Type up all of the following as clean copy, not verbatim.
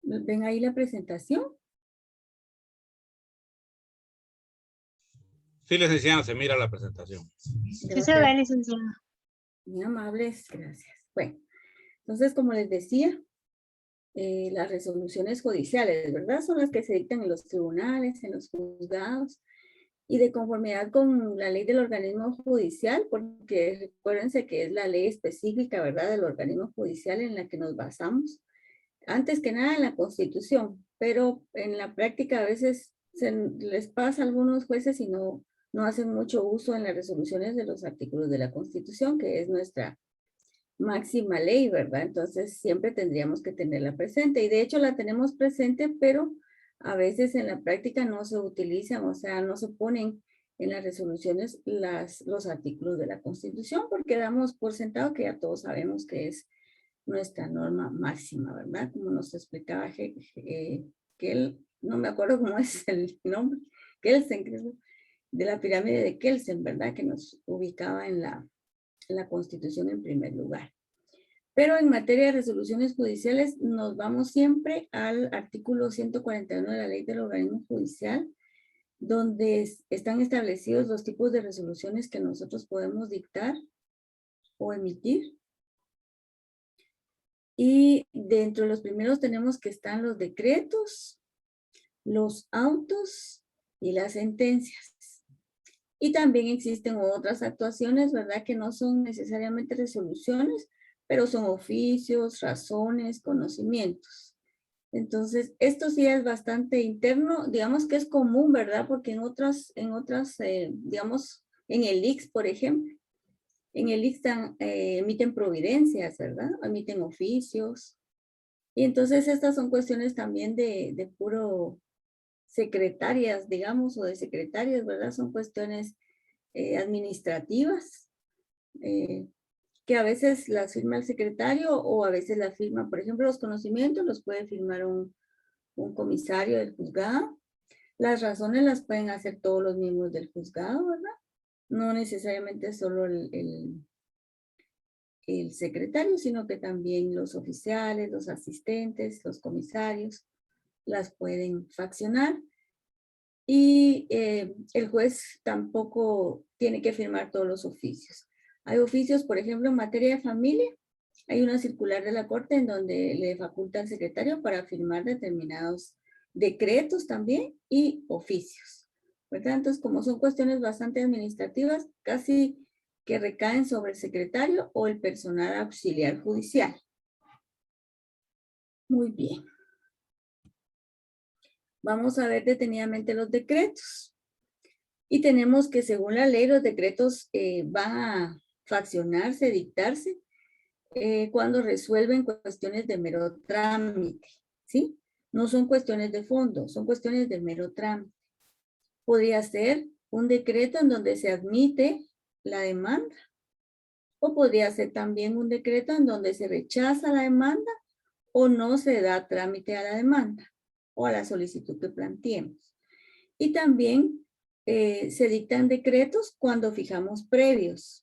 ¿Ven ahí la presentación? Sí, licenciada, se mira la presentación. Sí se ve, licenciada. Muy amables, gracias. Bueno, entonces, como les decía, las resoluciones judiciales, ¿verdad? Son las que se dictan en los tribunales, en los juzgados, y de conformidad con la ley del organismo judicial, porque recuérdense que es la ley específica, ¿verdad?, del organismo judicial en la que nos basamos. Antes que nada en la Constitución, pero en la práctica a veces les pasa a algunos jueces y no hacen mucho uso en las resoluciones de los artículos de la Constitución, que es nuestra máxima ley, ¿verdad? Entonces siempre tendríamos que tenerla presente y de hecho la tenemos presente, pero a veces en la práctica no se utilizan, o sea, no se ponen en las resoluciones los artículos de la Constitución porque damos por sentado que ya todos sabemos que es nuestra norma máxima, ¿verdad? Como nos explicaba Kelsen, no me acuerdo cómo es el nombre, Kelsen, de la pirámide de Kelsen, ¿verdad? Que nos ubicaba en la Constitución en primer lugar. Pero en materia de resoluciones judiciales nos vamos siempre al artículo 141 de la Ley del Organismo Judicial, donde están establecidos los tipos de resoluciones que nosotros podemos dictar o emitir. Y dentro de los primeros tenemos que están los decretos, los autos y las sentencias. Y también existen otras actuaciones, ¿verdad? Que no son necesariamente resoluciones, pero son oficios, razones, conocimientos. Entonces, esto sí es bastante interno, digamos que es común, ¿verdad? Porque en otras digamos, en el IX, por ejemplo, en el IX emiten providencias, ¿verdad? Emiten oficios. Y entonces estas son cuestiones también de puro secretarias, digamos, o de secretarias, ¿verdad? Son cuestiones administrativas que a veces las firma el secretario o a veces las firma, por ejemplo, los conocimientos los puede firmar un comisario del juzgado. Las razones las pueden hacer todos los miembros del juzgado, ¿verdad? No necesariamente solo el secretario, sino que también los oficiales, los asistentes, los comisarios, las pueden faccionar. Y el juez tampoco tiene que firmar todos los oficios. Hay oficios, por ejemplo, en materia de familia, hay una circular de la Corte en donde le faculta al secretario para firmar determinados decretos también y oficios, ¿verdad? Entonces, como son cuestiones bastante administrativas, casi que recaen sobre el secretario o el personal auxiliar judicial. Muy bien. Vamos a ver detenidamente los decretos. Y tenemos que, según la ley, los decretos van a faccionarse, dictarse, cuando resuelven cuestiones de mero trámite, ¿sí? No son cuestiones de fondo, son cuestiones de mero trámite. Podría ser un decreto en donde se admite la demanda, o podría ser también un decreto en donde se rechaza la demanda o no se da trámite a la demanda o a la solicitud que planteemos. Y también se dictan decretos cuando fijamos previos,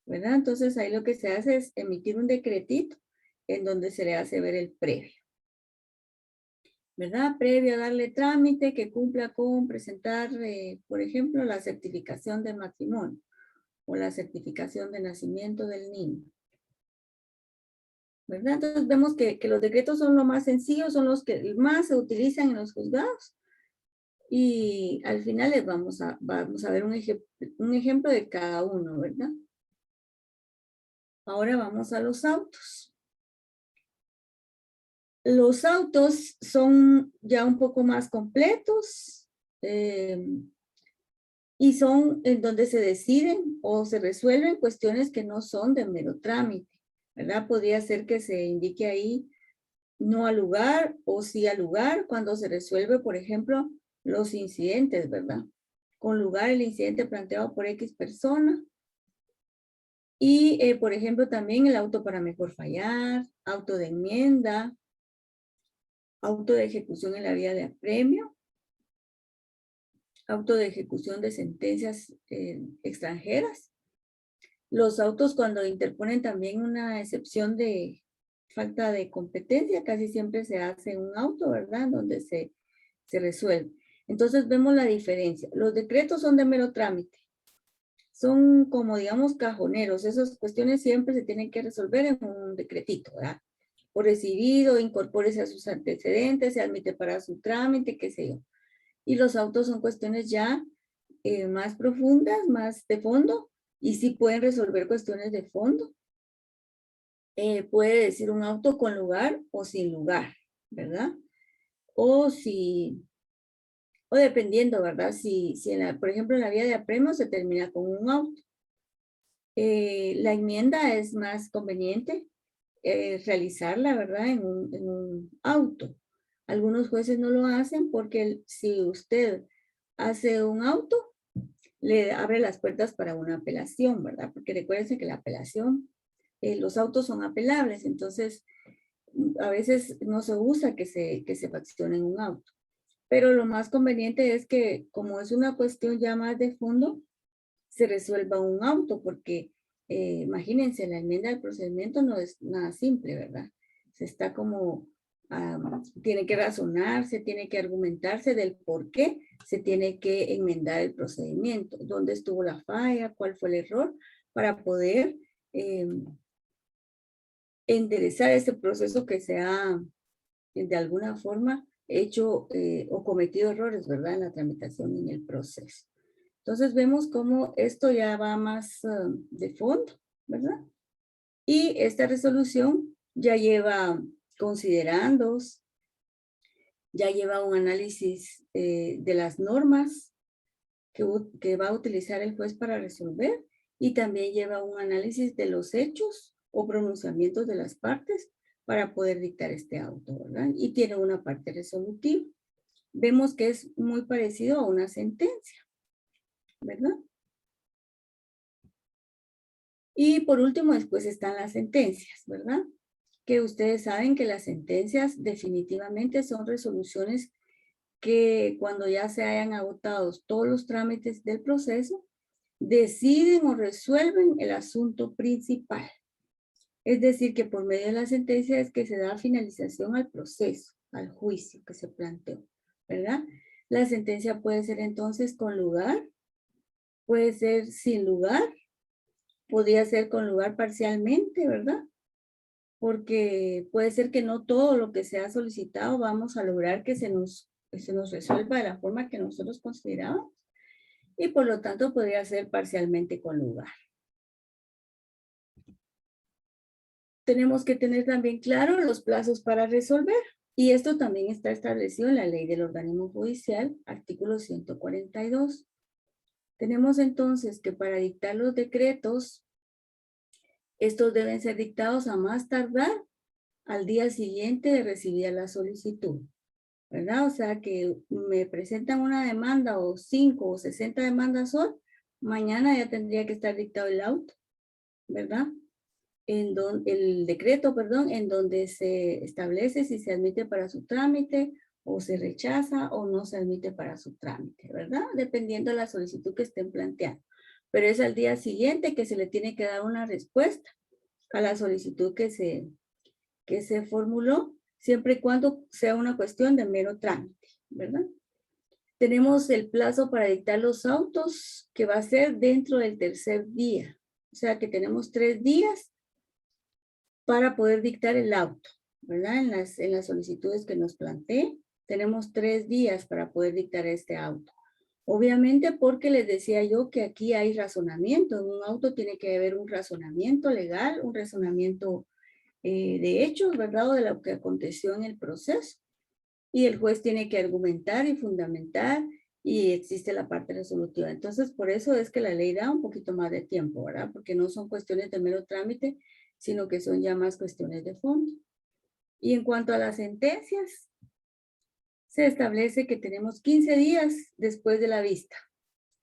¿verdad? Entonces ahí lo que se hace es emitir un decretito en donde se le hace ver el previo, ¿verdad? Previo a darle trámite que cumpla con presentar, por ejemplo, la certificación de matrimonio o la certificación de nacimiento del niño, ¿verdad? Entonces vemos que los decretos son lo más sencillos, son los que más se utilizan en los juzgados. Y al final les vamos a ver un ejemplo de cada uno, ¿verdad? Ahora vamos a los autos. Los autos son ya un poco más completos y son en donde se deciden o se resuelven cuestiones que no son de mero trámite, ¿verdad? Podría ser que se indique ahí no al lugar o sí al lugar cuando se resuelve, por ejemplo, los incidentes, ¿verdad? Con lugar el incidente planteado por X persona. Y, por ejemplo, también el auto para mejor fallar, auto de enmienda, auto de ejecución en la vía de apremio, auto de ejecución de sentencias extranjeras. Los autos cuando interponen también una excepción de falta de competencia, casi siempre se hace un auto, ¿verdad? Donde se resuelve. Entonces vemos la diferencia. Los decretos son de mero trámite. Son como, digamos, cajoneros. Esas cuestiones siempre se tienen que resolver en un decretito, ¿verdad? Por recibido, incorpórese a sus antecedentes, se admite para su trámite, qué sé yo. Y los autos son cuestiones ya más profundas, más de fondo, y sí pueden resolver cuestiones de fondo. Puede decir un auto con lugar o sin lugar, ¿verdad? O dependiendo, ¿verdad? Si por ejemplo, en la vía de apremio se termina con un auto. La enmienda es más conveniente realizarla, ¿verdad? En un auto. Algunos jueces no lo hacen porque si usted hace un auto, le abre las puertas para una apelación, ¿verdad? Porque recuérdense que la apelación, los autos son apelables, entonces a veces no se usa que se fraccione en un auto. Pero lo más conveniente es que, como es una cuestión ya más de fondo, se resuelva un auto, porque imagínense, la enmienda del procedimiento no es nada simple, ¿verdad? Se está como, tiene que razonarse, tiene que argumentarse del por qué se tiene que enmendar el procedimiento, dónde estuvo la falla, cuál fue el error, para poder enderezar ese proceso que se ha, de alguna forma, hecho o cometido errores, ¿verdad? En la tramitación y en el proceso. Entonces vemos cómo esto ya va más de fondo, ¿verdad? Y esta resolución ya lleva considerandos, ya lleva un análisis de las normas que va a utilizar el juez para resolver, y también lleva un análisis de los hechos o pronunciamientos de las partes para poder dictar este auto, ¿verdad? Y tiene una parte resolutiva. Vemos que es muy parecido a una sentencia, ¿verdad? Y por último, después están las sentencias, ¿verdad? Que ustedes saben que las sentencias definitivamente son resoluciones que cuando ya se hayan agotado todos los trámites del proceso, deciden o resuelven el asunto principal. Es decir, que por medio de la sentencia es que se da finalización al proceso, al juicio que se planteó, ¿verdad? La sentencia puede ser entonces con lugar, puede ser sin lugar, podría ser con lugar parcialmente, ¿verdad? Porque puede ser que no todo lo que se ha solicitado vamos a lograr que se nos resuelva de la forma que nosotros consideramos, y por lo tanto podría ser parcialmente con lugar. Tenemos que tener también claro los plazos para resolver, y esto también está establecido en la Ley del Organismo Judicial, artículo 142. Tenemos entonces que para dictar los decretos, estos deben ser dictados a más tardar al día siguiente de recibir la solicitud, ¿verdad? O sea que me presentan una demanda o 5 o 60 demandas hoy, mañana ya tendría que estar dictado el auto, ¿verdad? El decreto, perdón, en donde se establece si se admite para su trámite o se rechaza o no se admite para su trámite, ¿verdad? Dependiendo de la solicitud que estén planteando. Pero es al día siguiente que se le tiene que dar una respuesta a la solicitud que se formuló, siempre y cuando sea una cuestión de mero trámite, ¿verdad? Tenemos el plazo para dictar los autos, que va a ser dentro del tercer día. O sea que tenemos 3 días para poder dictar el auto, ¿verdad? En las solicitudes que nos planteé, tenemos 3 días para poder dictar este auto. Obviamente porque les decía yo que aquí hay razonamiento. En un auto tiene que haber un razonamiento legal, un razonamiento de hechos, ¿verdad? O de lo que aconteció en el proceso. Y el juez tiene que argumentar y fundamentar, y existe la parte resolutiva. Entonces, por eso es que la ley da un poquito más de tiempo, ¿verdad? Porque no son cuestiones de mero trámite, sino que son ya más cuestiones de fondo. Y en cuanto a las sentencias, se establece que tenemos 15 días después de la vista.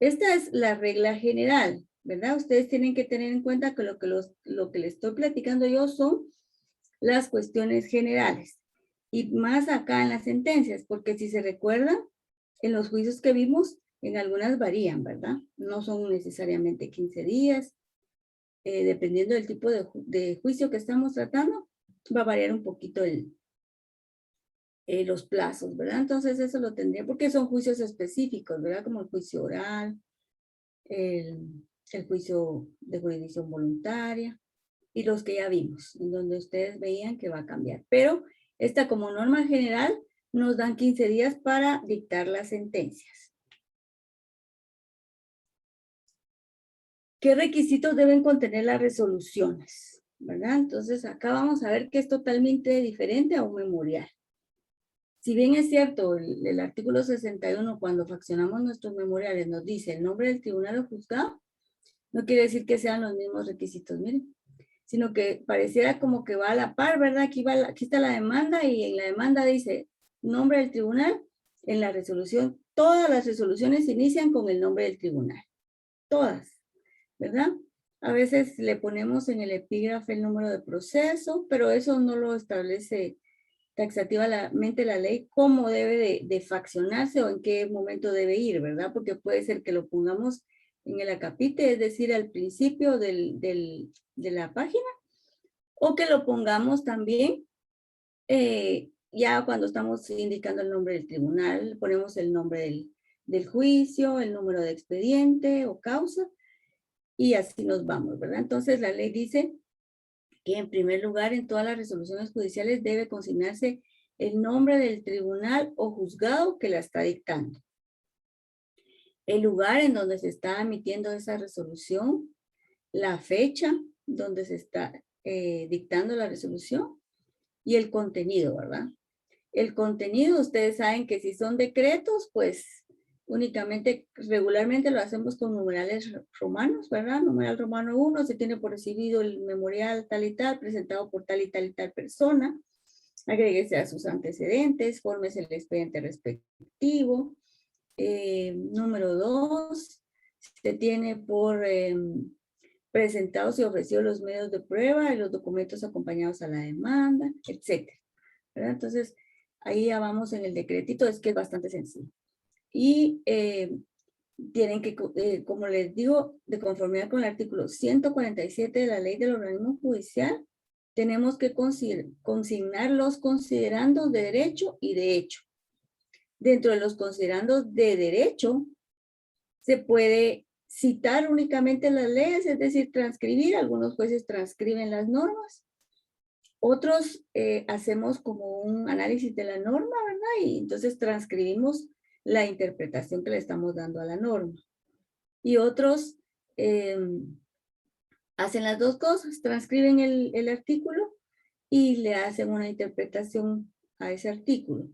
Esta es la regla general, ¿verdad? Ustedes tienen que tener en cuenta que lo que les estoy platicando yo son las cuestiones generales. Y más acá en las sentencias, porque si se recuerdan, en los juicios que vimos, en algunas varían, ¿verdad? No son necesariamente 15 días, dependiendo del tipo de juicio que estamos tratando, va a variar un poquito los plazos, ¿verdad? Entonces eso lo tendría, porque son juicios específicos, ¿verdad? Como el juicio oral, el juicio de jurisdicción voluntaria y los que ya vimos, en donde ustedes veían que va a cambiar. Pero esta como norma general nos dan 15 días para dictar las sentencias. ¿Qué requisitos deben contener las resoluciones? ¿Verdad? Entonces acá vamos a ver que es totalmente diferente a un memorial. Si bien es cierto, el artículo 61, cuando faccionamos nuestros memoriales, nos dice el nombre del tribunal o juzgado, no quiere decir que sean los mismos requisitos, miren, sino que pareciera como que va a la par, ¿verdad? Aquí está la demanda y en la demanda dice nombre del tribunal, en la resolución, todas las resoluciones inician con el nombre del tribunal, todas, ¿verdad? A veces le ponemos en el epígrafe el número de proceso, pero eso no lo establece taxativamente la ley, cómo debe de faccionarse o en qué momento debe ir, ¿verdad? Porque puede ser que lo pongamos en el acapite, es decir, al principio de la página, o que lo pongamos también ya cuando estamos indicando el nombre del tribunal, ponemos el nombre del juicio, el número de expediente o causa, y así nos vamos, ¿verdad? Entonces la ley dice que en primer lugar en todas las resoluciones judiciales debe consignarse el nombre del tribunal o juzgado que la está dictando, el lugar en donde se está emitiendo esa resolución, la fecha donde se está dictando la resolución y el contenido, ¿verdad? El contenido, ustedes saben que si son decretos, pues únicamente, regularmente lo hacemos con numerales romanos, ¿verdad? Numeral romano 1, se tiene por recibido el memorial tal y tal, presentado por tal y tal persona, agréguese a sus antecedentes, fórmese el expediente respectivo. Número 2, se tiene por presentados y ofrecidos los medios de prueba y los documentos acompañados a la demanda, etcétera, ¿verdad? Entonces, ahí ya vamos en el decretito, es que es bastante sencillo. Y tienen que, como les digo, de conformidad con el artículo 147 de la ley del organismo judicial, tenemos que consignar los considerandos de derecho y de hecho. Dentro de los considerandos de derecho, se puede citar únicamente las leyes, es decir, transcribir. Algunos jueces transcriben las normas. Otros hacemos como un análisis de la norma, ¿verdad? Y entonces transcribimos la interpretación que le estamos dando a la norma. Y otros hacen las dos cosas, transcriben el artículo y le hacen una interpretación a ese artículo.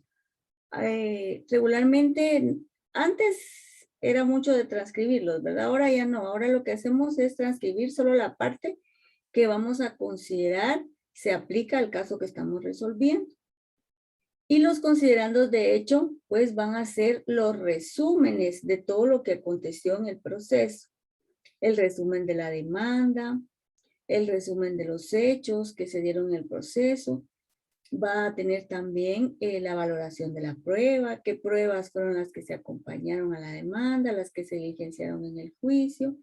Regularmente, antes era mucho de transcribirlos, ¿verdad? Ahora ya no, ahora lo que hacemos es transcribir solo la parte que vamos a considerar se aplica al caso que estamos resolviendo. Y los considerandos de hecho, pues van a ser los resúmenes de todo lo que aconteció en el proceso. El resumen de la demanda, el resumen de los hechos que se dieron en el proceso. Va a tener también la valoración de la prueba, qué pruebas fueron las que se acompañaron a la demanda, las que se diligenciaron en el juicio,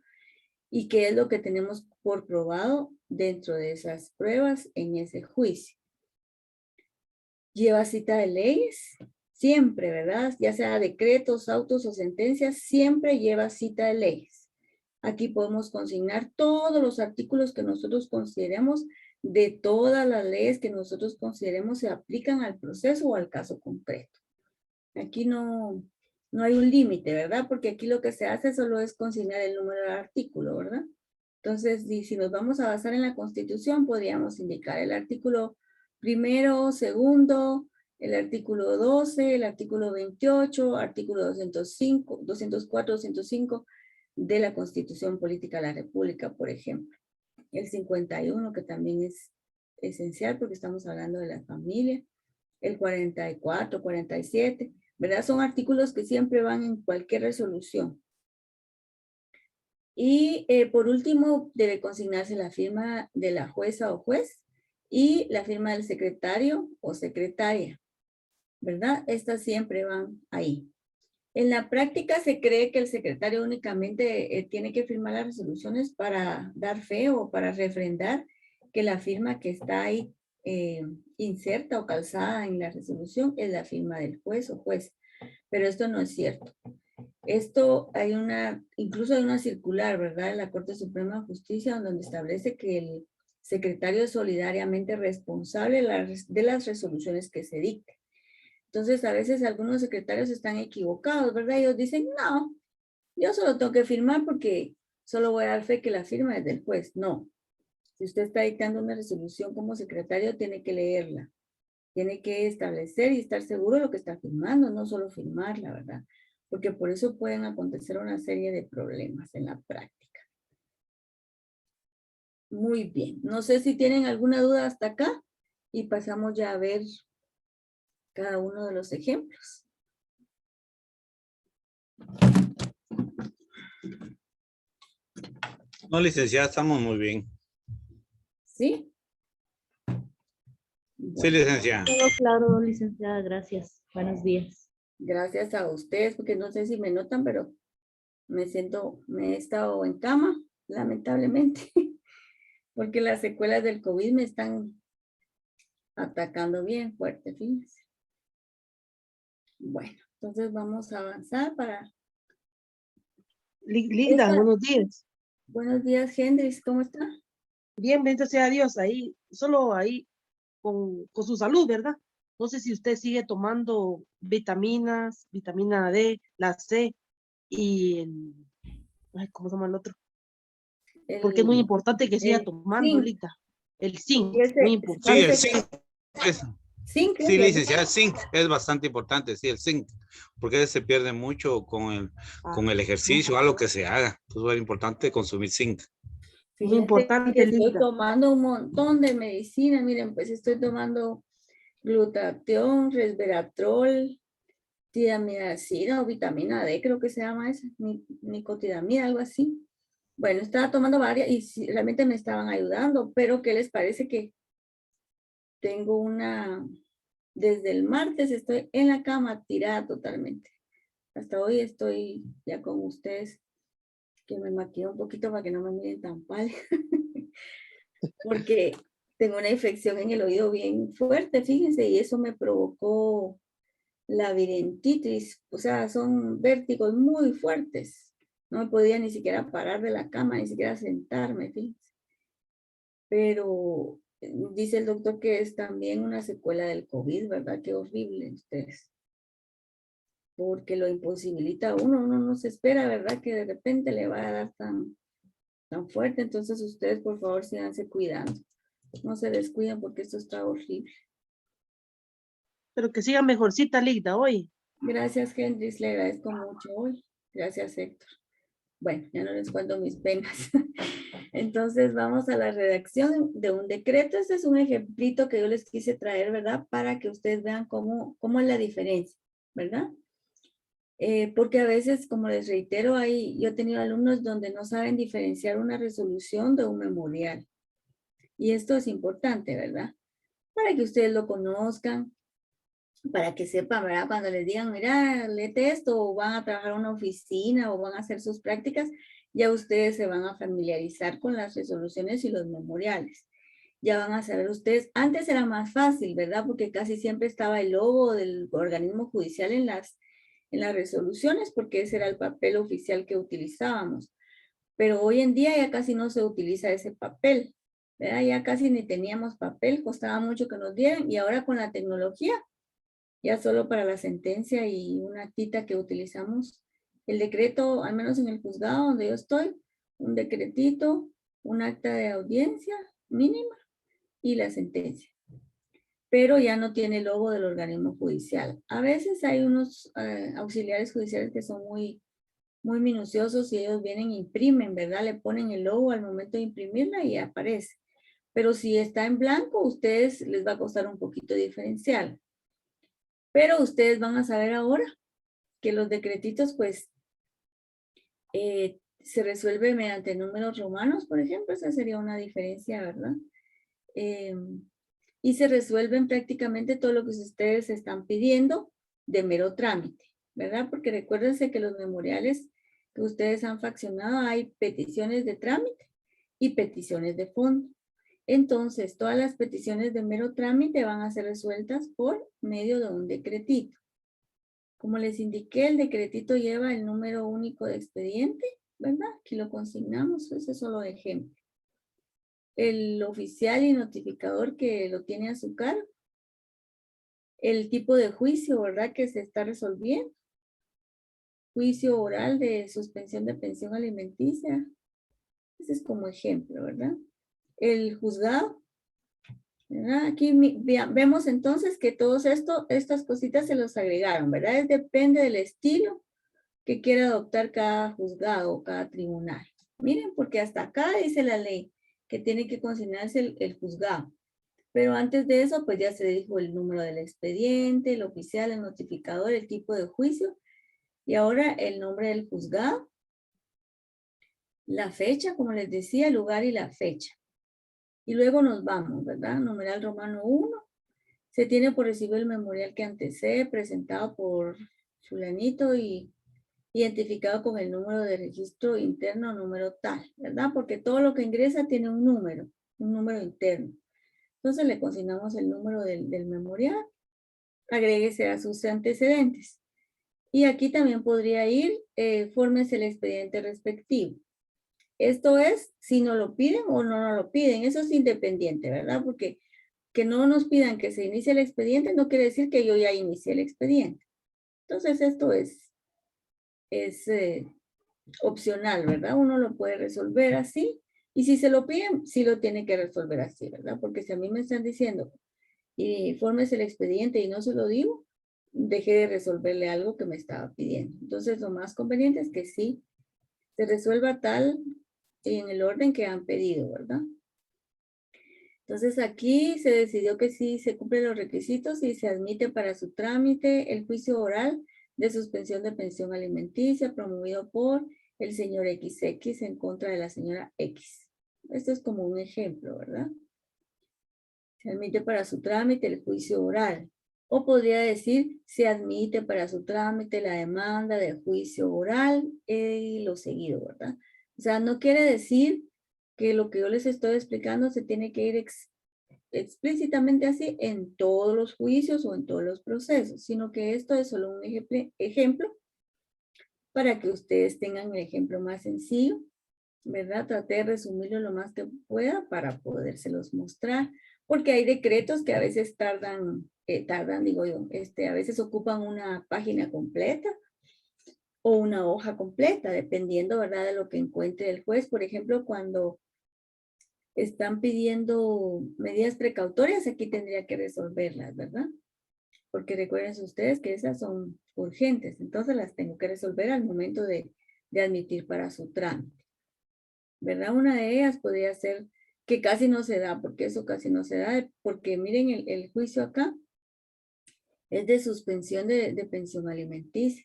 y qué es lo que tenemos por probado dentro de esas pruebas en ese juicio. Lleva cita de leyes, siempre, ¿verdad? Ya sea decretos, autos o sentencias, siempre lleva cita de leyes. Aquí podemos consignar todos los artículos que nosotros consideremos de todas las leyes que nosotros consideremos se aplican al proceso o al caso concreto. Aquí no hay un límite, ¿verdad? Porque aquí lo que se hace solo es consignar el número del artículo, ¿verdad? Entonces, si nos vamos a basar en la Constitución, podríamos indicar el artículo 1, 2, el artículo 12, el artículo 28, artículo 205, 204, 205 de la Constitución Política de la República, por ejemplo. El 51, que también es esencial porque estamos hablando de la familia. El 44, 47, ¿verdad? Son artículos que siempre van en cualquier resolución. Y por último, debe consignarse la firma de la jueza o juez y la firma del secretario o secretaria, ¿verdad? Estas siempre van ahí. En la práctica se cree que el secretario únicamente tiene que firmar las resoluciones para dar fe o para refrendar que la firma que está ahí inserta o calzada en la resolución es la firma del juez o juez, pero esto no es cierto. Esto incluso hay una circular, ¿verdad? En la Corte Suprema de Justicia donde establece que el secretario es solidariamente responsable de las resoluciones que se dicten. Entonces, a veces algunos secretarios están equivocados, ¿verdad? Ellos dicen, no, yo solo tengo que firmar porque solo voy a dar fe que la firma es del juez. No. Si usted está dictando una resolución como secretario, tiene que leerla. Tiene que establecer y estar seguro de lo que está firmando, no solo firmarla, ¿verdad? Porque por eso pueden acontecer una serie de problemas en la práctica. Muy bien. No sé si tienen alguna duda hasta acá y pasamos ya a ver cada uno de los ejemplos. No, licenciada, estamos muy bien. ¿Sí? Sí, licenciada. Todo claro, licenciada, gracias. Buenos días. Gracias a ustedes, porque no sé si me notan, pero me he estado en cama, lamentablemente, porque las secuelas del COVID me están atacando bien fuerte, fíjense. Bueno, entonces vamos a avanzar para... Linda, buenos días. Buenos días, Hendrix, ¿cómo está? Bien, bendito sea Dios, ahí, solo ahí con su salud, ¿verdad? No sé si usted sigue tomando vitaminas, vitamina D, la C y ¿cómo se llama el otro? Porque es muy importante que siga tomando zinc. ahorita. El zinc, Ese- muy Sí, importante. el zinc. Zinc, Sí, ¿es? licenciada, el zinc es bastante importante, sí, el zinc, porque se pierde mucho con el ejercicio, algo que se haga. Entonces es importante consumir zinc. Muy Fíjate importante, que estoy Linda. tomando un montón de medicina. Miren, pues estoy tomando glutatión, resveratrol, tiamidacina o vitamina D, creo que se llama esa, nicotidamida, algo así. Bueno, estaba tomando varias y sí, realmente me estaban ayudando, pero ¿qué les parece que tengo desde el martes estoy en la cama tirada totalmente? Hasta hoy estoy ya con ustedes, que me maquillo un poquito para que no me miren tan pálida. Porque tengo una infección en el oído bien fuerte, fíjense, y eso me provocó labirintitiis, o sea, son vértigos muy fuertes. No me podía ni siquiera parar de la cama, ni siquiera sentarme, fíjense. Pero dice el doctor que es también una secuela del COVID, ¿verdad? Qué horrible ustedes. Porque lo imposibilita a uno no se espera, ¿verdad? Que de repente le va a dar tan fuerte. Entonces ustedes, por favor, síganse cuidando. No se descuiden porque esto está horrible. Pero que siga mejorcita, Linda, hoy. Gracias, Hendrix, le agradezco mucho hoy. Gracias, Héctor. Bueno, ya no les cuento mis penas. Entonces vamos a la redacción de un decreto. Este es un ejemplito que yo les quise traer, ¿verdad? Para que ustedes vean cómo es la diferencia, ¿verdad? Porque a veces, como les reitero, yo he tenido alumnos donde no saben diferenciar una resolución de un memorial. Y esto es importante, ¿verdad? Para que ustedes lo conozcan, para que sepan, ¿verdad? Cuando les digan, mira, léete esto, o van a trabajar en una oficina, o van a hacer sus prácticas, ya ustedes se van a familiarizar con las resoluciones y los memoriales. Ya van a saber ustedes, antes era más fácil, ¿verdad? Porque casi siempre estaba el logo del organismo judicial en las resoluciones, porque ese era el papel oficial que utilizábamos. Pero hoy en día ya casi no se utiliza ese papel, ¿verdad? Ya casi ni teníamos papel, costaba mucho que nos dieran, y ahora con la tecnología, ya solo para la sentencia y una actita que utilizamos, el decreto, al menos en el juzgado donde yo estoy, un decretito, un acta de audiencia mínima y la sentencia. Pero ya no tiene el logo del organismo judicial. A veces hay unos auxiliares judiciales que son muy minuciosos y ellos vienen e imprimen, ¿verdad? Le ponen el logo al momento de imprimirla y aparece. Pero si está en blanco, a ustedes les va a costar un poquito diferencial. Pero ustedes van a saber ahora que los decretitos, pues, se resuelven mediante números romanos, por ejemplo. Esa sería una diferencia, ¿verdad? Y se resuelven prácticamente todo lo que ustedes están pidiendo de mero trámite, ¿verdad? Porque recuérdense que los memoriales que ustedes han faccionado hay peticiones de trámite y peticiones de fondo. entonces todas las peticiones de mero trámite van a ser resueltas por medio de un decretito. Como les indiqué, el decretito lleva el número único de expediente, ¿verdad? Aquí lo consignamos, ese es solo de ejemplo. El oficial y notificador que lo tiene a su cargo. El tipo de juicio, ¿verdad? Que se está resolviendo. Juicio oral de suspensión de pensión alimenticia. Ese es como ejemplo, ¿verdad? El juzgado, ¿verdad? Aquí vemos entonces que todos estas cositas se los agregaron, ¿verdad? Depende del estilo que quiera adoptar cada juzgado o cada tribunal. Miren, porque hasta acá dice la ley que tiene que consignarse el juzgado. Pero antes de eso, pues ya se dijo el número del expediente, el oficial, el notificador, el tipo de juicio. Y ahora el nombre del juzgado, la fecha, como les decía, el lugar y la fecha. Y luego nos vamos, ¿verdad? Numeral romano 1. Se tiene por recibo el memorial que antecede, presentado por fulanito y identificado con el número de registro interno, número tal, ¿verdad? Porque todo lo que ingresa tiene un número interno. Entonces le consignamos el número del memorial, agréguese a sus antecedentes. Y aquí también podría ir, fórmese el expediente respectivo. Esto es, si no lo piden o no nos lo piden, eso es independiente, ¿verdad? Porque que no nos pidan que se inicie el expediente no quiere decir que yo ya inicié el expediente. Entonces esto es opcional, ¿verdad? Uno lo puede resolver así. Y si se lo piden, sí lo tiene que resolver así, ¿verdad? Porque si a mí me están diciendo, y fórmese el expediente y no se lo digo, dejé de resolverle algo que me estaba pidiendo. Entonces, lo más conveniente es que sí se resuelva tal en el orden que han pedido, ¿verdad? Entonces, aquí se decidió que sí se cumplen los requisitos y se admite para su trámite el juicio oral de suspensión de pensión alimenticia promovido por el señor XX en contra de la señora X. Esto es como un ejemplo, ¿verdad? Se admite para su trámite el juicio oral. O podría decir, se admite para su trámite la demanda de juicio oral y lo seguido, ¿verdad? O sea, no quiere decir que lo que yo les estoy explicando se tiene que ir explícitamente así en todos los juicios o en todos los procesos, sino que esto es solo un ejemplo para que ustedes tengan el ejemplo más sencillo, ¿verdad? Traté de resumirlo lo más que pueda para podérselos mostrar, porque hay decretos que a veces digo yo, a veces ocupan una página completa o una hoja completa, dependiendo, ¿verdad? De lo que encuentre el juez. Por ejemplo, cuando están pidiendo medidas precautorias, aquí tendría que resolverlas, ¿verdad? Porque recuerden ustedes que esas son urgentes, entonces las tengo que resolver al momento de admitir para su trámite, ¿verdad? Una de ellas podría ser que casi no se da, porque eso casi no se da, porque miren el juicio acá es de suspensión de pensión alimenticia.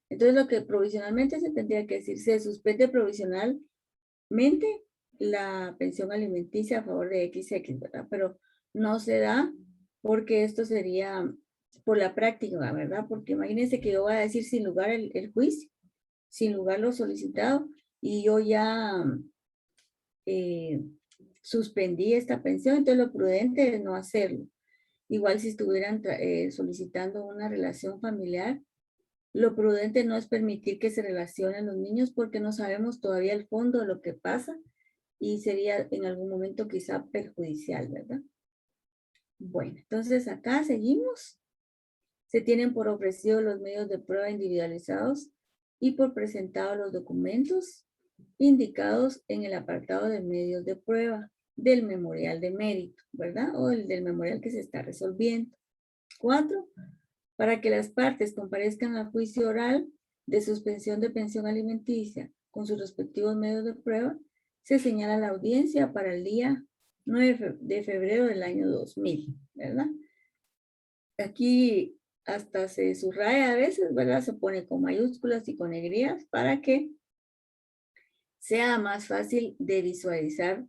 Entonces lo que provisionalmente se tendría que decir, se suspende provisionalmente la pensión alimenticia a favor de XX, ¿verdad? Pero no se da porque esto sería por la práctica, ¿verdad? Porque imagínense que yo voy a decir sin lugar el juicio, sin lugar lo solicitado, y yo ya suspendí esta pensión, entonces lo prudente es no hacerlo. Igual si estuvieran solicitando una relación familiar, lo prudente no es permitir que se relacionen los niños porque no sabemos todavía el fondo de lo que pasa y sería en algún momento quizá perjudicial, ¿verdad? Bueno, entonces acá seguimos. Se tienen por ofrecido los medios de prueba individualizados y por presentado los documentos indicados en el apartado de medios de prueba del memorial de mérito, ¿verdad? O el del memorial que se está resolviendo. 4. Para que las partes comparezcan al juicio oral de suspensión de pensión alimenticia con sus respectivos medios de prueba, se señala la audiencia para el día 9 de febrero del año 2000, ¿verdad? Aquí hasta se subraya a veces, ¿verdad? Se pone con mayúsculas y con negrías para que sea más fácil de visualizar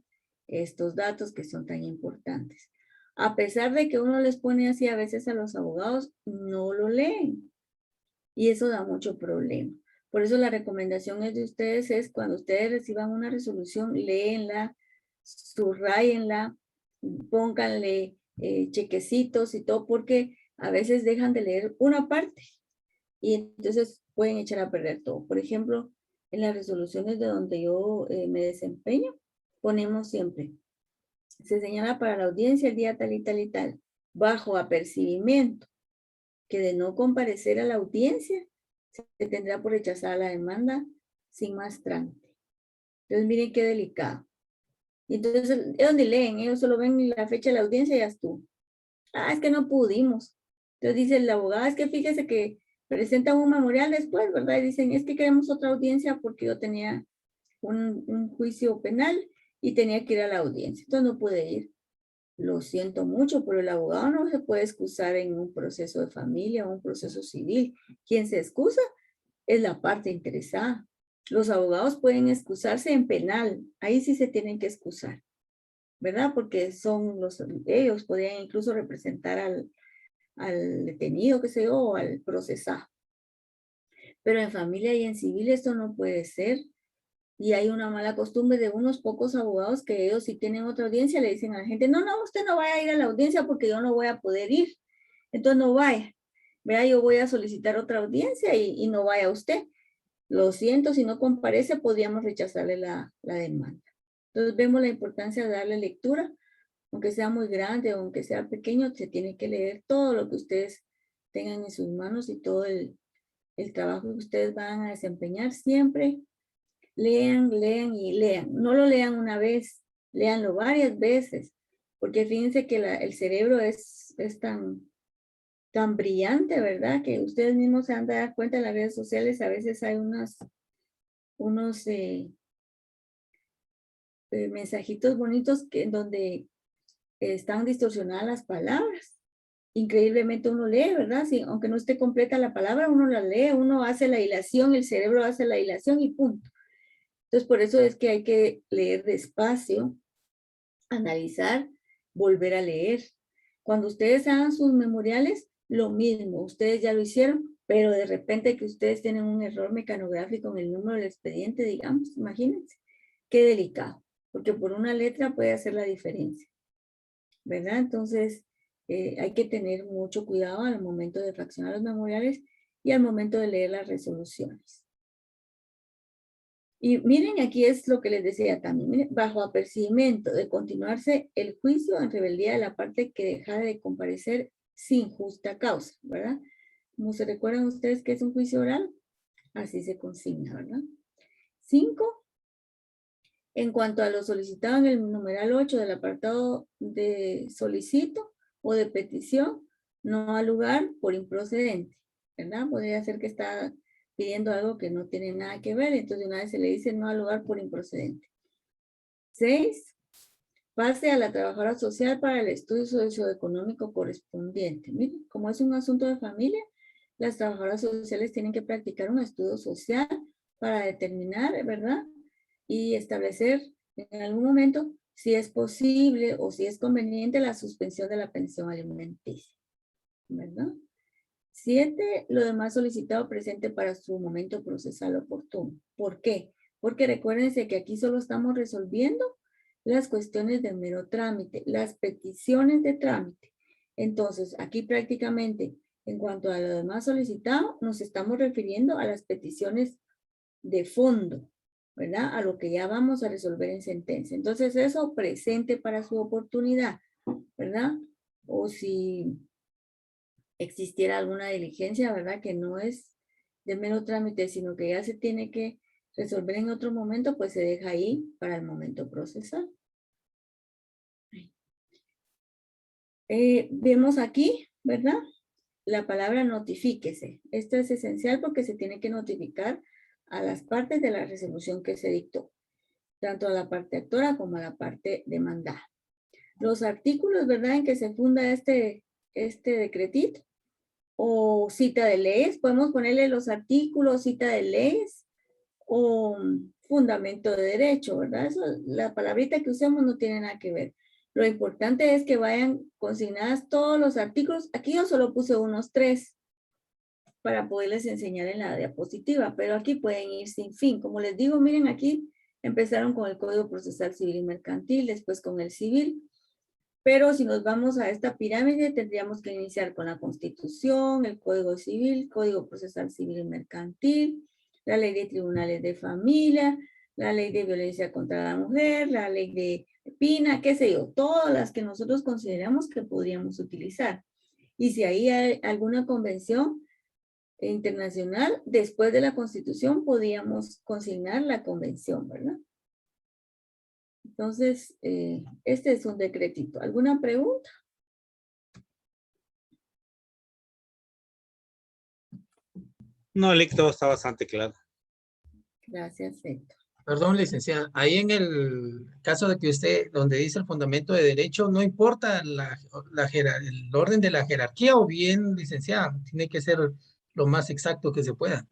estos datos que son tan importantes. A pesar de que uno les pone así a veces a los abogados, no lo leen. Y eso da mucho problema. Por eso la recomendación es de ustedes es cuando ustedes reciban una resolución, léenla, subrayenla pónganle chequecitos y todo, porque a veces dejan de leer una parte y entonces pueden echar a perder todo. Por ejemplo, en las resoluciones de donde yo me desempeño, ponemos siempre, se señala para la audiencia el día tal y tal y tal, bajo apercibimiento, que de no comparecer a la audiencia, se tendrá por rechazada la demanda sin más trámite. Entonces, miren qué delicado. Y entonces, es donde leen, ellos solo ven la fecha de la audiencia y ya estuvo. Ah, es que no pudimos. Entonces dice el abogado, es que fíjese que presentan un memorial después, ¿verdad? Y dicen, es que queremos otra audiencia porque yo tenía un juicio penal y tenía que ir a la audiencia. Entonces no pude ir. Lo siento mucho, pero el abogado no se puede excusar en un proceso de familia o un proceso civil. Quien se excusa es la parte interesada. Los abogados pueden excusarse en penal. Ahí sí se tienen que excusar, ¿verdad? Porque ellos podrían incluso representar al detenido, que sé yo, o al procesado. Pero en familia y en civil esto no puede ser. Y hay una mala costumbre de unos pocos abogados que ellos si tienen otra audiencia le dicen a la gente, no, usted no vaya a ir a la audiencia porque yo no voy a poder ir. Entonces no vaya. Vea, yo voy a solicitar otra audiencia y no vaya usted. Lo siento, si no comparece podríamos rechazarle la demanda. Entonces vemos la importancia de darle lectura, aunque sea muy grande o aunque sea pequeño, se tiene que leer todo lo que ustedes tengan en sus manos y todo el trabajo que ustedes van a desempeñar siempre. Lean y lean. No lo lean una vez, leanlo varias veces, porque fíjense que el cerebro es tan brillante, ¿verdad? Que ustedes mismos se han de dar cuenta en las redes sociales, a veces hay unos mensajitos bonitos en donde están distorsionadas las palabras. Increíblemente uno lee, ¿verdad? Sí, aunque no esté completa la palabra, uno la lee, uno hace la hilación, el cerebro hace la hilación y punto. Entonces, por eso es que hay que leer despacio, analizar, volver a leer. Cuando ustedes hagan sus memoriales, lo mismo, ustedes ya lo hicieron, pero de repente que ustedes tienen un error mecanográfico en el número del expediente, digamos, imagínense, qué delicado, porque por una letra puede hacer la diferencia, ¿verdad? Entonces, hay que tener mucho cuidado al momento de fraccionar los memoriales y al momento de leer las resoluciones. Y miren, aquí es lo que les decía también, miren, bajo apercibimiento de continuarse el juicio en rebeldía de la parte que deja de comparecer sin justa causa, ¿verdad? Como se recuerdan ustedes que es un juicio oral, así se consigna, ¿verdad? 5. En cuanto a lo solicitado en el numeral 8 del apartado de solicito o de petición, no ha lugar por improcedente, ¿verdad? Podría ser que está pidiendo algo que no tiene nada que ver, entonces una vez se le dice no ha lugar por improcedente. 6. Pase a la trabajadora social para el estudio socioeconómico correspondiente. Miren, como es un asunto de familia, las trabajadoras sociales tienen que practicar un estudio social para determinar, ¿verdad? Y establecer en algún momento si es posible o si es conveniente la suspensión de la pensión alimenticia, ¿verdad? 7, lo demás solicitado presente para su momento procesal oportuno. ¿Por qué? Porque recuérdense que aquí solo estamos resolviendo las cuestiones de mero trámite, las peticiones de trámite. Entonces, aquí prácticamente, en cuanto a lo demás solicitado, nos estamos refiriendo a las peticiones de fondo, ¿verdad? A lo que ya vamos a resolver en sentencia. Entonces, eso presente para su oportunidad, ¿verdad? O si existiera alguna diligencia, ¿verdad? Que no es de mero trámite, sino que ya se tiene que resolver en otro momento, pues se deja ahí para el momento procesal. Vemos aquí, ¿verdad? La palabra notifíquese. Esto es esencial porque se tiene que notificar a las partes de la resolución que se dictó, tanto a la parte actora como a la parte demandada. Los artículos, ¿verdad? En que se funda este decretito, o cita de leyes, podemos ponerle los artículos, cita de leyes, o fundamento de derecho, ¿verdad? Eso, la palabrita que usemos no tiene nada que ver. Lo importante es que vayan consignadas todos los artículos. Aquí yo solo puse unos 3 para poderles enseñar en la diapositiva, pero aquí pueden ir sin fin. Como les digo, miren aquí, empezaron con el Código Procesal Civil y Mercantil, después con el civil, Pero si nos vamos a esta pirámide, tendríamos que iniciar con la Constitución, el Código Civil, Código Procesal Civil y Mercantil, la Ley de Tribunales de Familia, la Ley de Violencia contra la Mujer, la Ley de PINA, qué sé yo, todas las que nosotros consideramos que podríamos utilizar. Y si ahí hay alguna convención internacional, después de la Constitución podíamos consignar la convención, ¿verdad? Entonces, este es un decretito. ¿Alguna pregunta? No, el todo está bastante claro. Gracias, Héctor. Perdón, licenciada, ahí en el caso de que usted, donde dice el fundamento de derecho, no importa el orden de la jerarquía, o bien, licenciada, tiene que ser lo más exacto que se pueda.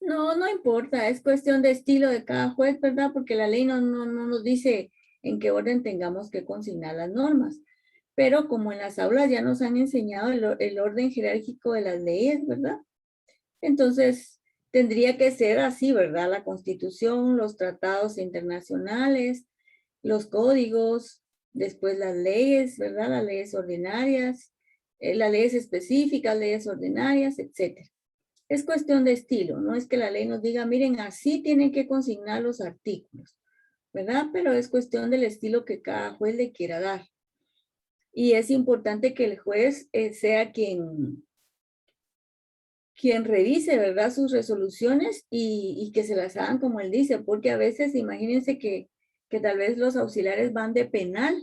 No, no importa, es cuestión de estilo de cada juez, ¿verdad? Porque la ley no nos dice en qué orden tengamos que consignar las normas. Pero como en las aulas ya nos han enseñado el orden jerárquico de las leyes, ¿verdad? Entonces, tendría que ser así, ¿verdad? La Constitución, los tratados internacionales, los códigos, después las leyes, ¿verdad? Las leyes ordinarias, las leyes específicas, leyes ordinarias, etcétera. Es cuestión de estilo, no es que la ley nos diga, miren, así tienen que consignar los artículos, ¿verdad? Pero es cuestión del estilo que cada juez le quiera dar. Y es importante que el juez sea quien revise, ¿verdad? Sus resoluciones y que se las hagan como él dice, porque a veces imagínense que tal vez los auxiliares van de penal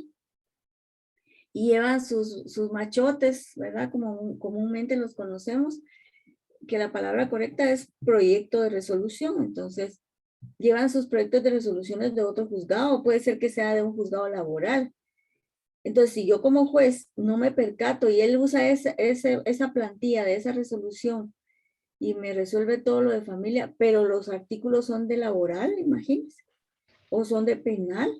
y llevan sus machotes, ¿verdad? Como comúnmente los conocemos, que la palabra correcta es proyecto de resolución. Entonces, llevan sus proyectos de resoluciones de otro juzgado, puede ser que sea de un juzgado laboral. Entonces, si yo como juez no me percato y él usa esa plantilla de esa resolución y me resuelve todo lo de familia, pero los artículos son de laboral, imagínense, o son de penal.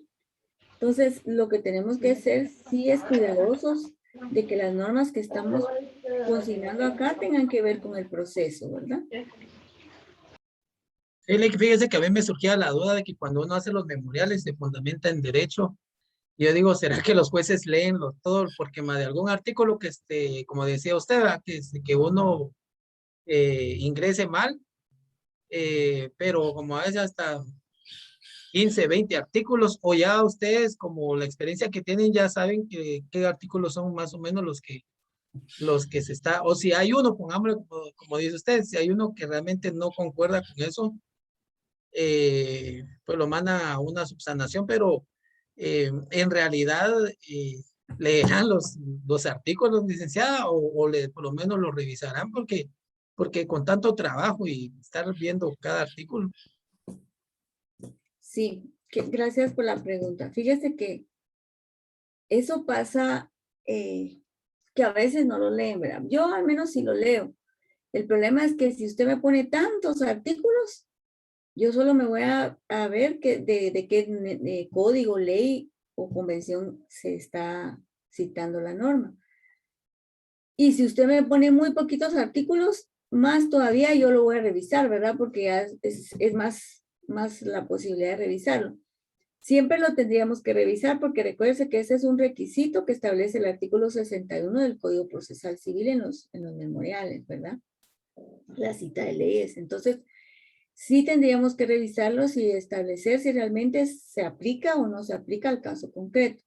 Entonces, lo que tenemos que hacer sí es cuidadosos de que las normas que estamos consignando acá tengan que ver con el proceso, ¿verdad? Fíjese que a mí me surgía la duda de que cuando uno hace los memoriales se fundamenta en derecho. Yo digo, ¿será que los jueces leen todo? Porque más de algún artículo que, como decía usted, ¿verdad? Que uno ingrese mal, pero como a veces hasta 15, 20 artículos, o ya ustedes, como la experiencia que tienen, ya saben qué artículos son más o menos los que se está, o si hay uno, pongámoslo como dice usted, si hay uno que realmente no concuerda con eso, pues lo manda a una subsanación, pero en realidad leerán los artículos, licenciada, o por lo menos lo revisarán, porque con tanto trabajo y estar viendo cada artículo. Sí, gracias por la pregunta. Fíjese que eso pasa, que a veces no lo leen, ¿verdad? Yo al menos sí lo leo. El problema es que si usted me pone tantos artículos, yo solo me voy a ver de qué código, ley o convención se está citando la norma. Y si usted me pone muy poquitos artículos, más todavía yo lo voy a revisar, ¿verdad? Porque ya es más la posibilidad de revisarlo. Siempre lo tendríamos que revisar porque recuérdese que ese es un requisito que establece el artículo 61 del Código Procesal Civil en los memoriales, ¿verdad? La cita de leyes. Entonces, sí tendríamos que revisarlos y establecer si realmente se aplica o no se aplica al caso concreto.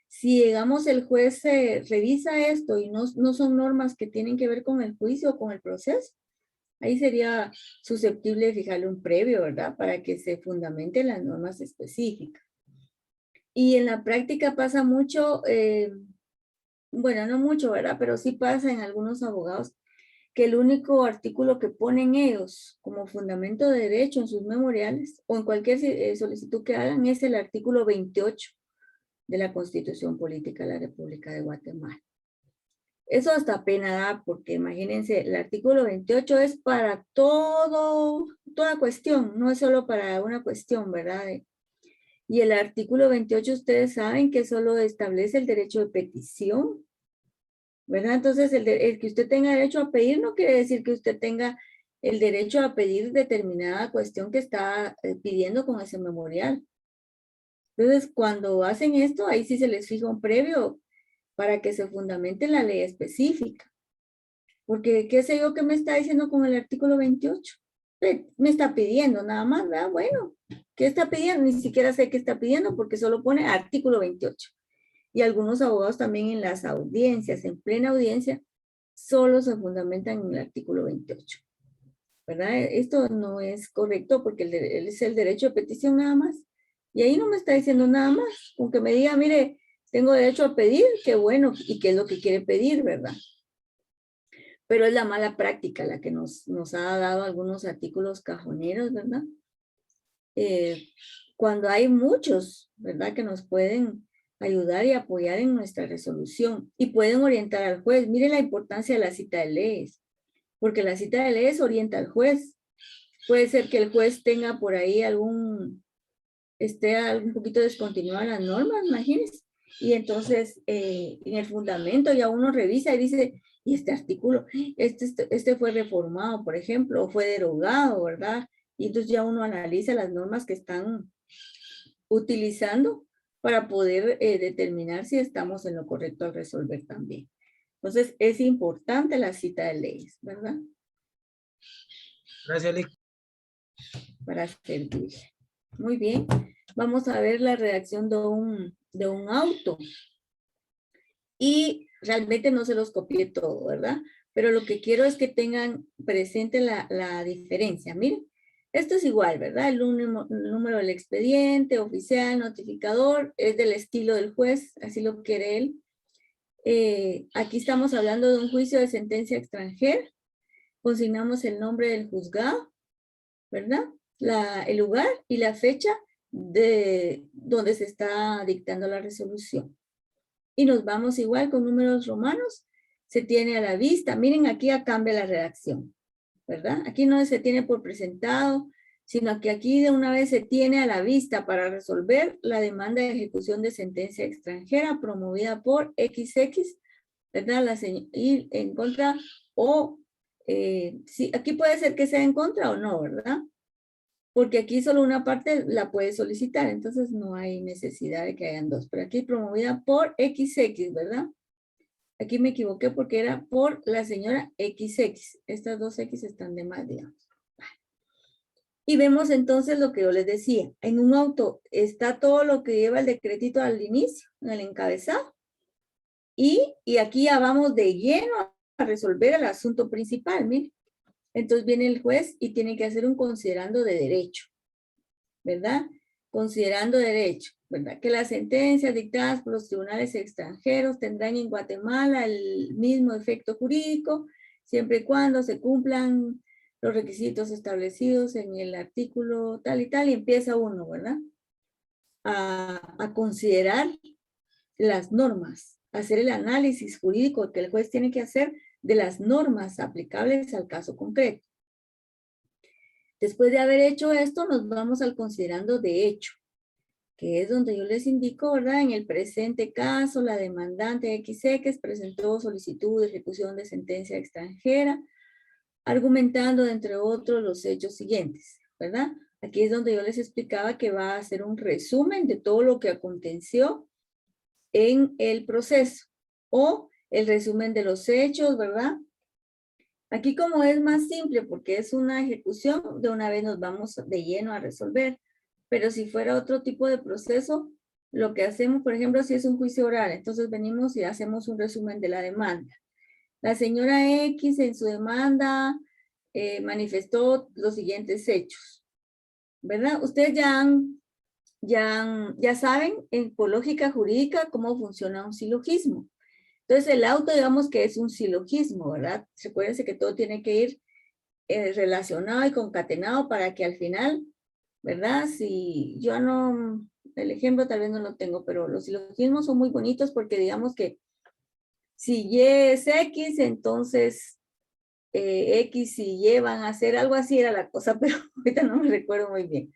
Si, digamos, el juez revisa esto y no son normas que tienen que ver con el juicio o con el proceso, ahí sería susceptible de fijarle un previo, ¿verdad? Para que se fundamenten las normas específicas. Y en la práctica pasa mucho, bueno, no mucho, ¿verdad? Pero sí pasa en algunos abogados que el único artículo que ponen ellos como fundamento de derecho en sus memoriales o en cualquier solicitud que hagan es el artículo 28 de la Constitución Política de la República de Guatemala. Eso hasta pena da, porque imagínense, el artículo 28 es para toda cuestión, no es solo para una cuestión, ¿verdad? Y el artículo 28 ustedes saben que solo establece el derecho de petición, ¿verdad? Entonces, el que usted tenga derecho a pedir no quiere decir que usted tenga el derecho a pedir determinada cuestión que está pidiendo con ese memorial. Entonces, cuando hacen esto, ahí sí se les fija un previo para que se fundamente la ley específica. Porque, ¿qué sé yo qué me está diciendo con el artículo 28? Me está pidiendo nada más, ¿verdad? Bueno, ¿qué está pidiendo? Ni siquiera sé qué está pidiendo porque solo pone artículo 28. Y algunos abogados también en las audiencias, en plena audiencia, solo se fundamentan en el artículo 28. ¿Verdad? Esto no es correcto porque es el derecho de petición nada más. Y ahí no me está diciendo nada más. Con que me diga, mire, tengo derecho a pedir, qué bueno, y qué es lo que quiere pedir, ¿verdad? Pero es la mala práctica la que nos ha dado algunos artículos cajoneros, ¿verdad? Cuando hay muchos, ¿verdad? Que nos pueden ayudar y apoyar en nuestra resolución y pueden orientar al juez. Mire la importancia de la cita de leyes, porque la cita de leyes orienta al juez. Puede ser que el juez tenga por ahí esté un poquito descontinuada las normas, imagínense. Y entonces en el fundamento ya uno revisa y dice, y este artículo, este fue reformado, por ejemplo, o fue derogado, ¿verdad? Y entonces ya uno analiza las normas que están utilizando para poder determinar si estamos en lo correcto al resolver también. Entonces es importante la cita de leyes, ¿verdad? Gracias, Lic. Para servirle. Muy bien. Vamos a ver la redacción de un auto. Y realmente no se los copié todo, ¿verdad? Pero lo que quiero es que tengan presente la diferencia. Miren, esto es igual, ¿verdad? El número del expediente, oficial, notificador, es del estilo del juez, así lo quiere él. Aquí estamos hablando de un juicio de sentencia extranjera. Consignamos el nombre del juzgado, ¿verdad? El lugar y la fecha de donde se está dictando la resolución. Y nos vamos igual con números romanos, se tiene a la vista. Miren, aquí ya cambia la redacción, ¿verdad? Aquí no se tiene por presentado, sino que aquí de una vez se tiene a la vista para resolver la demanda de ejecución de sentencia extranjera promovida por XX, ¿verdad? Y en contra o, sí, aquí puede ser que sea en contra o no, ¿verdad? Porque aquí solo una parte la puede solicitar, entonces no hay necesidad de que hayan dos. Pero aquí promovida por XX, ¿verdad? Aquí me equivoqué porque era por la señora XX. Estas dos X están de más, digamos. Y vemos entonces lo que yo les decía. En un auto está todo lo que lleva el decretito al inicio, en el encabezado. Y aquí ya vamos de lleno a resolver el asunto principal, miren. Entonces viene el juez y tiene que hacer un considerando de derecho, ¿verdad? Considerando derecho, ¿verdad? Que las sentencias dictadas por los tribunales extranjeros tendrán en Guatemala el mismo efecto jurídico, siempre y cuando se cumplan los requisitos establecidos en el artículo tal y tal, y empieza uno, ¿verdad? A considerar las normas, hacer el análisis jurídico que el juez tiene que hacer de las normas aplicables al caso concreto. Después de haber hecho esto, nos vamos al considerando de hecho, que es donde yo les indico, ¿verdad? En el presente caso, la demandante XX presentó solicitud de ejecución de sentencia extranjera, argumentando, entre otros, los hechos siguientes, ¿verdad? Aquí es donde yo les explicaba que va a hacer un resumen de todo lo que aconteció en el proceso, o el resumen de los hechos, ¿verdad? Aquí como es más simple porque es una ejecución, de una vez nos vamos de lleno a resolver. Pero si fuera otro tipo de proceso, lo que hacemos, por ejemplo, si es un juicio oral, entonces venimos y hacemos un resumen de la demanda. La señora X en su demanda manifestó los siguientes hechos, ¿verdad? Ustedes ya saben por lógica jurídica cómo funciona un silogismo. Entonces el auto digamos que es un silogismo, ¿verdad? Recuérdense que todo tiene que ir relacionado y concatenado para que al final, ¿verdad? Si yo no, el ejemplo tal vez no lo tengo, pero los silogismos son muy bonitos porque digamos que si Y es X, entonces X y Y van a hacer algo así era la cosa, pero ahorita no me recuerdo muy bien.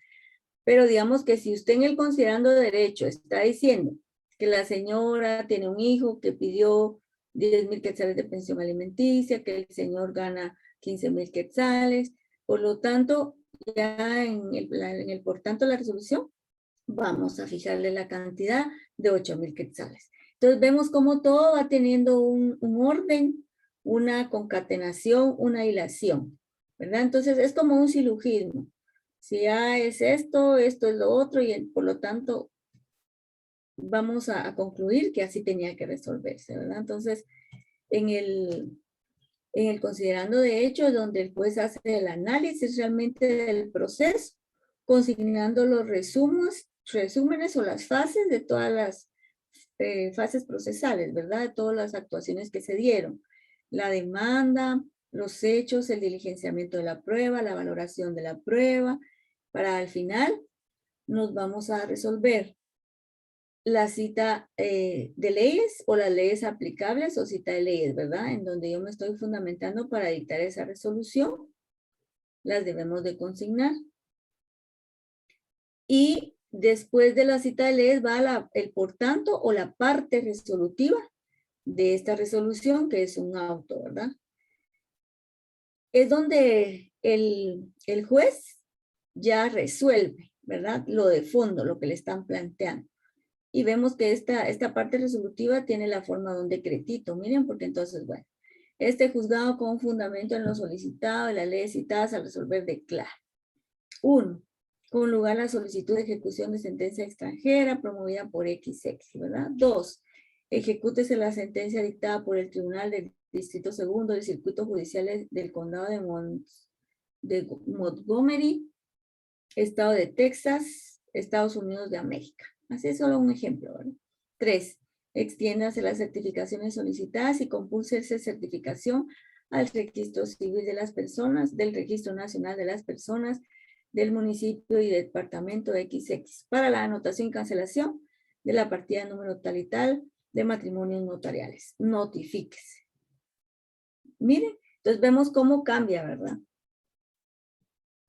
Pero digamos que si usted en el considerando derecho está diciendo que la señora tiene un hijo que pidió 10,000 quetzales de pensión alimenticia, que el señor gana 15,000 quetzales, por lo tanto, ya por tanto la resolución, vamos a fijarle la cantidad de 8,000 quetzales. Entonces vemos cómo todo va teniendo un orden, una concatenación, una hilación, ¿verdad? Entonces es como un silogismo. Si A es esto, esto es lo otro, y por lo tanto vamos a concluir que así tenía que resolverse, ¿verdad? Entonces, en el considerando de hecho es donde el juez hace el análisis realmente del proceso, consignando los resúmenes o las fases de todas las fases procesales, ¿verdad? De todas las actuaciones que se dieron. La demanda, los hechos, el diligenciamiento de la prueba, la valoración de la prueba, para al final nos vamos a resolver la cita de leyes o las leyes aplicables o cita de leyes, ¿verdad? En donde yo me estoy fundamentando para dictar esa resolución. Las debemos de consignar. Y después de la cita de leyes va el por tanto o la parte resolutiva de esta resolución, que es un auto, ¿verdad? Es donde el juez ya resuelve, ¿verdad? Lo de fondo, lo que le están planteando. Y vemos que esta parte resolutiva tiene la forma de un decretito. Miren, porque entonces, bueno, este juzgado con fundamento en lo solicitado de las leyes citadas al resolver declara. 1. Con lugar la solicitud de ejecución de sentencia extranjera promovida por XX, ¿verdad? 2. Ejecútese la sentencia dictada por el Tribunal del Distrito Segundo del Circuito Judicial del Condado de Montgomery, Estado de Texas, Estados Unidos de América. Así es solo un ejemplo, ¿verdad? 3. Extiéndase las certificaciones solicitadas y compúlsese certificación al registro civil de las personas, del Registro Nacional de las Personas, del municipio y departamento XX para la anotación y cancelación de la partida número tal y tal de matrimonios notariales. Notifíquese. Miren, entonces vemos cómo cambia, ¿verdad?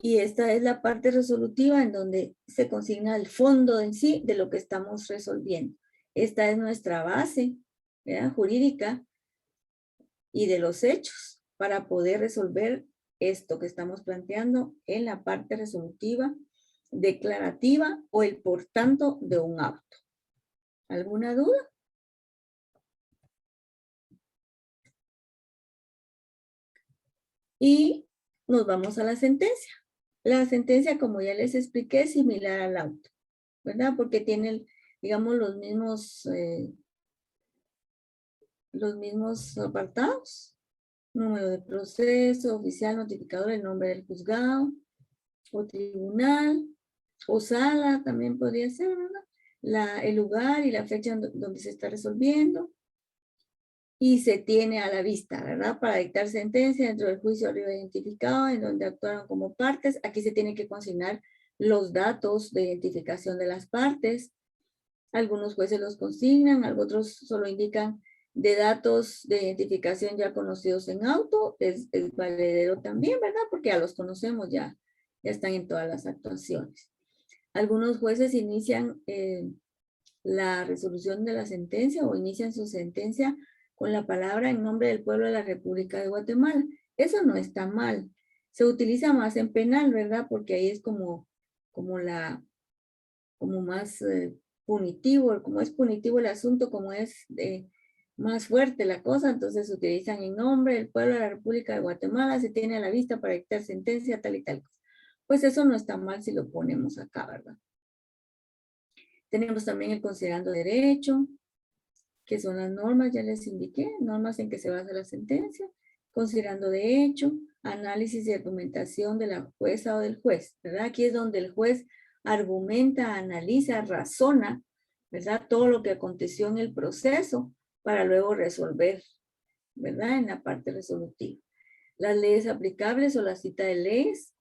Y esta es la parte resolutiva en donde se consigna el fondo en sí de lo que estamos resolviendo. Esta es nuestra base, ¿verdad? Jurídica y de los hechos para poder resolver esto que estamos planteando en la parte resolutiva, declarativa o el por tanto de un auto. ¿Alguna duda? Y nos vamos a la sentencia. La sentencia, como ya les expliqué, es similar al auto, ¿verdad? Porque tiene, digamos, los mismos apartados. Número de proceso, oficial, notificador, el nombre del juzgado, o tribunal, o sala también podría ser, ¿verdad? El lugar y la fecha donde se está resolviendo. Y se tiene a la vista, ¿verdad? Para dictar sentencia dentro del juicio arriba identificado, en donde actuaron como partes. Aquí se tiene que consignar los datos de identificación de las partes. Algunos jueces los consignan, otros solo indican de datos de identificación ya conocidos en auto. Es valedero también, ¿verdad? Porque ya los conocemos, ya están en todas las actuaciones. Algunos jueces inician la resolución de la sentencia o inician su sentencia con la palabra en nombre del pueblo de la República de Guatemala. Eso no está mal. Se utiliza más en penal, ¿verdad? Porque ahí es como más punitivo, como es punitivo el asunto, como es más fuerte la cosa, entonces se utilizan en nombre del pueblo de la República de Guatemala, se tiene a la vista para dictar sentencia, tal y tal cosa. Pues eso no está mal si lo ponemos acá, ¿verdad? Tenemos también el considerando derecho, que son las normas, ya les indiqué, normas en que se basa la sentencia, considerando de hecho, análisis y argumentación de la jueza o del juez, ¿verdad? Aquí es donde el juez argumenta, analiza, razona, ¿verdad? Todo lo que aconteció en el proceso para luego resolver, ¿verdad? En la parte resolutiva. Las leyes aplicables o la cita de leyes,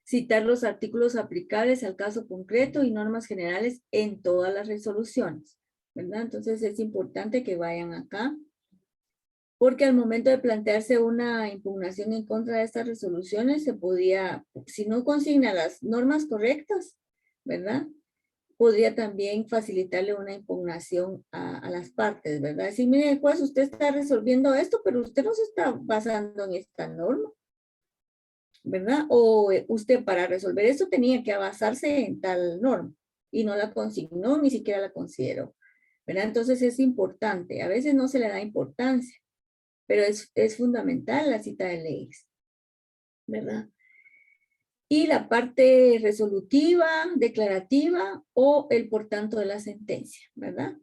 citar los artículos aplicables al caso concreto y normas generales en todas las resoluciones, ¿verdad? Entonces es importante que vayan acá, porque al momento de plantearse una impugnación en contra de estas resoluciones, se podía, si no consigna las normas correctas, ¿verdad? Podría también facilitarle una impugnación a las partes, ¿verdad? Decir, mire, juez, usted está resolviendo esto, pero usted no se está basando en esta norma, ¿verdad? O usted para resolver esto tenía que basarse en tal norma y no la consignó, ni siquiera la consideró. ¿verdad? Entonces es importante. A veces no se le da importancia, pero es fundamental la cita de leyes, ¿verdad? Y la parte resolutiva, declarativa o el por tanto de la sentencia, ¿verdad?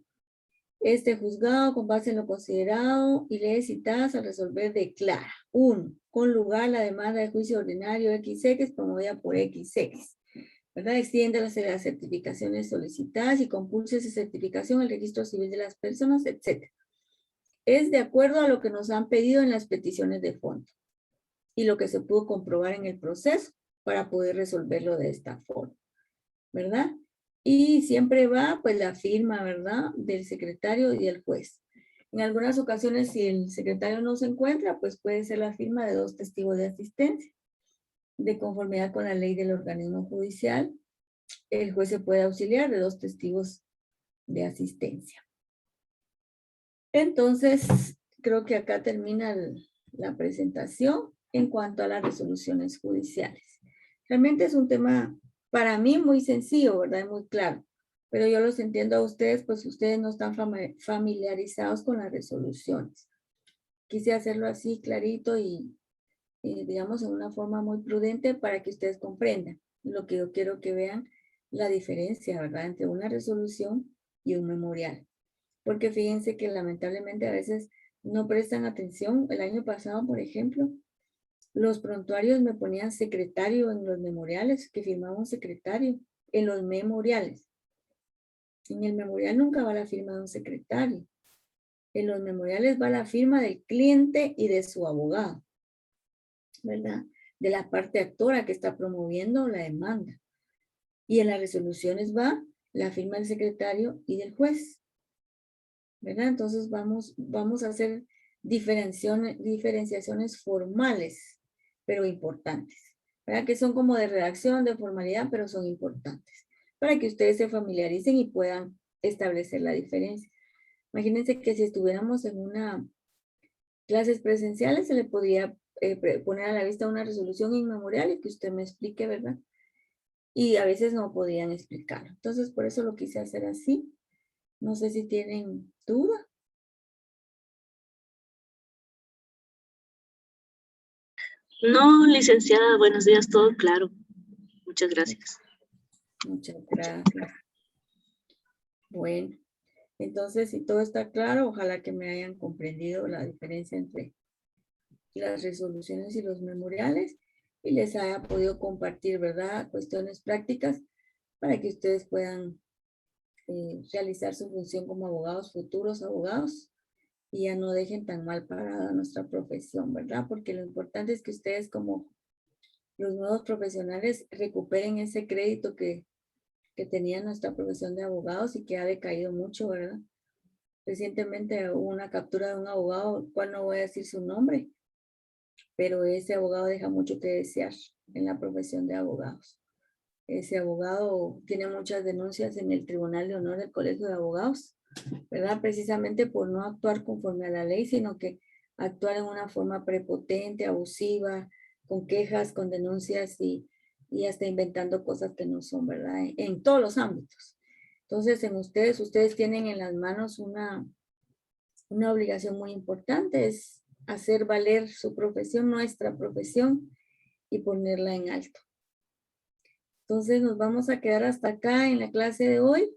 Este juzgado, con base en lo considerado y leyes citadas al resolver, declara: 1. Con lugar la demanda de juicio ordinario XX promovida por XX, ¿verdad? Extiende las certificaciones solicitadas y compulsa esa certificación al registro civil de las personas, etc. Es de acuerdo a lo que nos han pedido en las peticiones de fondo y lo que se pudo comprobar en el proceso para poder resolverlo de esta forma, ¿verdad? Y siempre va, pues, la firma, ¿verdad?, del secretario y del juez. En algunas ocasiones, si el secretario no se encuentra, pues puede ser la firma de 2 testigos de asistencia. De conformidad con la ley del organismo judicial, el juez se puede auxiliar de 2 testigos de asistencia. Entonces, creo que acá termina la presentación en cuanto a las resoluciones judiciales. Realmente es un tema para mí muy sencillo, ¿verdad? Muy claro. Pero yo los entiendo a ustedes, pues ustedes no están familiarizados con las resoluciones. Quise hacerlo así clarito y digamos, en una forma muy prudente para que ustedes comprendan. Lo que yo quiero que vean, la diferencia, ¿verdad?, entre una resolución y un memorial. Porque fíjense que lamentablemente a veces no prestan atención. El año pasado, por ejemplo, los prontuarios me ponían secretario en los memoriales, que firmaba un secretario en los memoriales. En el memorial nunca va la firma de un secretario. En los memoriales va la firma del cliente y de su abogado, ¿verdad? De la parte actora que está promoviendo la demanda. Y en las resoluciones va la firma del secretario y del juez, ¿verdad? Entonces vamos a hacer diferenciaciones formales, pero importantes, ¿verdad? Que son como de redacción, de formalidad, pero son importantes, para que ustedes se familiaricen y puedan establecer la diferencia. Imagínense que si estuviéramos en una clases presenciales, se le podría poner a la vista una resolución inmemorial y que usted me explique, ¿verdad? Y a veces no podían explicar. Entonces, por eso lo quise hacer así. No sé si tienen duda. No, licenciada, buenos días, todo claro. Muchas gracias. Muchas gracias. Bueno, entonces, si todo está claro, ojalá que me hayan comprendido la diferencia entre las resoluciones y los memoriales y les haya podido compartir, ¿verdad?, cuestiones prácticas para que ustedes puedan realizar su función como abogados, futuros abogados, y ya no dejen tan mal parada nuestra profesión, ¿verdad? Porque lo importante es que ustedes, como los nuevos profesionales, recuperen ese crédito que tenía nuestra profesión de abogados y que ha decaído mucho, ¿verdad? Recientemente hubo una captura de un abogado, cual no voy a decir su nombre, pero ese abogado deja mucho que desear en la profesión de abogados. Ese abogado tiene muchas denuncias en el Tribunal de Honor del Colegio de Abogados, ¿verdad? Precisamente por no actuar conforme a la ley, sino que actuar en una forma prepotente, abusiva, con quejas, con denuncias y hasta inventando cosas que no son, ¿verdad? En todos los ámbitos. Entonces, en ustedes tienen en las manos una obligación muy importante, es hacer valer su profesión, nuestra profesión, y ponerla en alto. Entonces nos vamos a quedar hasta acá en la clase de hoy.